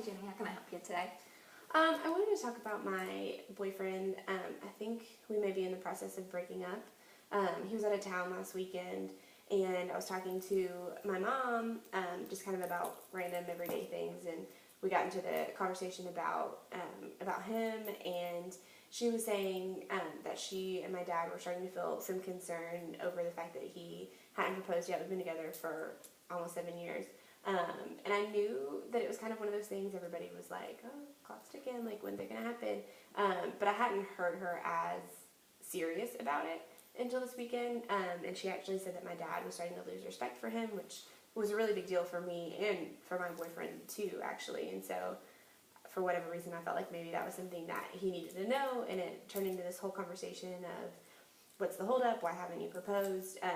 Hi, Jenny. How can I help you today? I wanted to talk about my boyfriend. I think we may be in the process of breaking up. He was out of town last weekend, and I was talking to my mom, just kind of about random everyday things, and we got into the conversation about him, and she was saying that she and my dad were starting to feel some concern over the fact that he hadn't proposed yet. We've been together for almost 7 years. And I knew that it was kind of one of those things everybody was like, oh, clock's ticking, like, when's it going to happen? But I hadn't heard her as serious about it until this weekend. And she actually said that my dad was starting to lose respect for him, which was a really big deal for me and for my boyfriend too, actually. And so for whatever reason, I felt like maybe that was something that he needed to know, and it turned into this whole conversation of, what's the holdup? Why haven't you proposed? I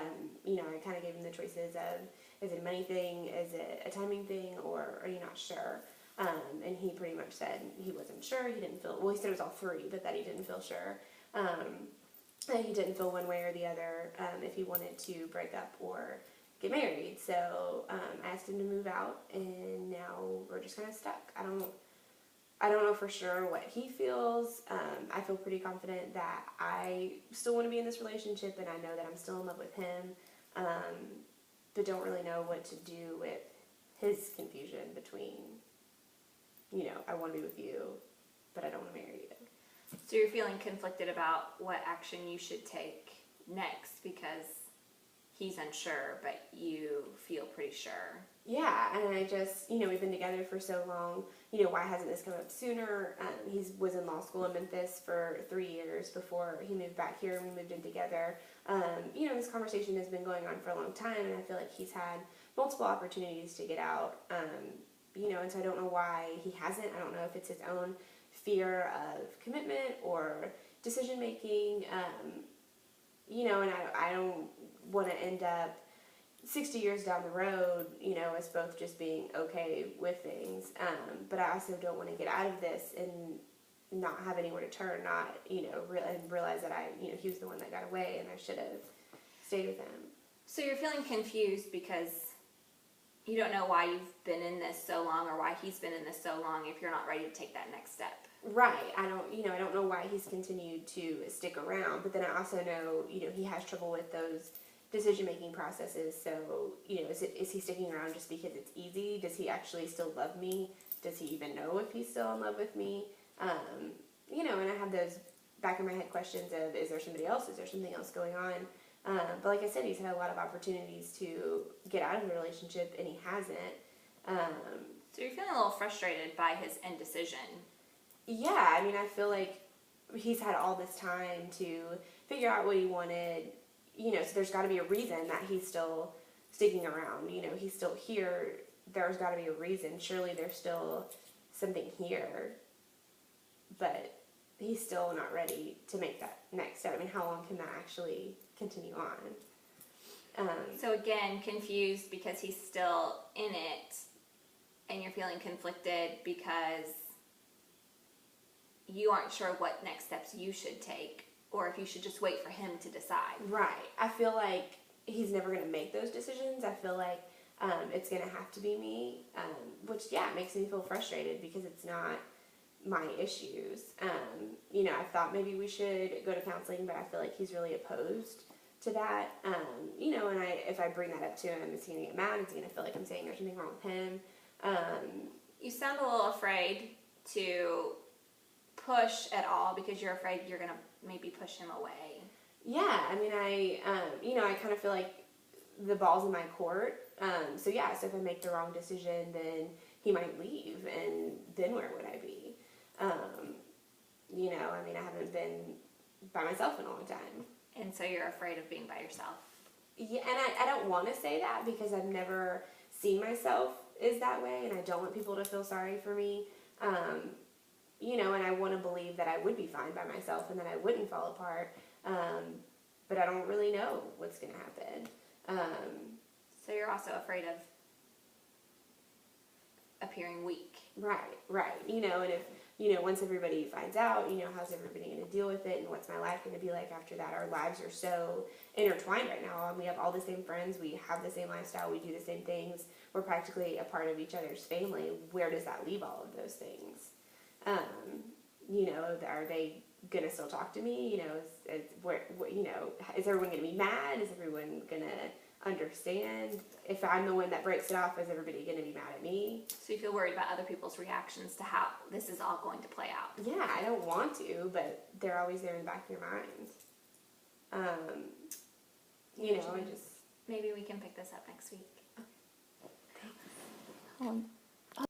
kind of gave him the choices of, is it a money thing? Is it a timing thing? Or are you not sure? And he pretty much said he wasn't sure. He didn't feel, well, he said it was all three, but that he didn't feel sure. And he didn't feel one way or the other if he wanted to break up or get married. So I asked him to move out, and now we're just kind of stuck. I don't know for sure what he feels. I feel pretty confident that I still want to be in this relationship, and I know that I'm still in love with him, but don't really know what to do with his confusion between, I want to be with you, but I don't want to marry you. So you're feeling conflicted about what action you should take next because he's unsure, but you feel pretty sure. Yeah, and I just, we've been together for so long. Why hasn't this come up sooner? He was in law school in Memphis for 3 years before he moved back here, and we moved in together. This conversation has been going on for a long time, and I feel like he's had multiple opportunities to get out. And so I don't know why he hasn't. I don't know if it's his own fear of commitment or decision making. And I don't want to end up 60 years down the road, as both just being okay with things. But I also don't want to get out of this and not have anywhere to turn, and realize that he was the one that got away and I should have stayed with him. So you're feeling confused because you don't know why you've been in this so long or why he's been in this so long if you're not ready to take that next step. Right. I don't know why he's continued to stick around, but then I also know, he has trouble with those decision-making processes. So, is he sticking around just because it's easy? Does he actually still love me? Does he even know if he's still in love with me? And I have those back in my head questions of, is there somebody else? Is there something else going on? But like I said, he's had a lot of opportunities to get out of the relationship, and he hasn't. So you're feeling a little frustrated by his indecision. Yeah, I feel like he's had all this time to figure out what he wanted, so there's got to be a reason that he's still sticking around. He's still here. There's got to be a reason. Surely there's still something here, but he's still not ready to make that next step. How long can that actually continue on? So again, confused because he's still in it, and you're feeling conflicted because you aren't sure what next steps you should take, or if you should just wait for him to decide. Right. I feel like he's never going to make those decisions. I feel like it's going to have to be me, which, makes me feel frustrated because it's not my issues. I thought maybe we should go to counseling, but I feel like he's really opposed to that. And if I bring that up to him, is he going to get mad? Is he going to feel like I'm saying there's something wrong with him? You sound a little afraid to push at all because you're afraid you're going to maybe push him away. Yeah, I kind of feel like the ball's in my court. So if I make the wrong decision, then he might leave, and then where would I be? I haven't been by myself in a long time. And so you're afraid of being by yourself. Yeah, and I don't want to say that because I've never seen myself as that way, and I don't want people to feel sorry for me. And I want to believe that I would be fine by myself and that I wouldn't fall apart. But I don't really know what's going to happen. So you're also afraid of appearing weak. Right. And if, once everybody finds out, how's everybody going to deal with it, and what's my life going to be like after that? Our lives are so intertwined right now, and we have all the same friends, we have the same lifestyle, we do the same things, we're practically a part of each other's family. Where does that leave all of those things? You know, are they gonna still talk to me? You know, is everyone gonna be mad? Is everyone gonna understand? If I'm the one that breaks it off, is everybody gonna be mad at me? So you feel worried about other people's reactions to how this is all going to play out. Yeah, I don't want to, but they're always there in the back of your mind. You know, I just... Maybe we can pick this up next week. Thanks.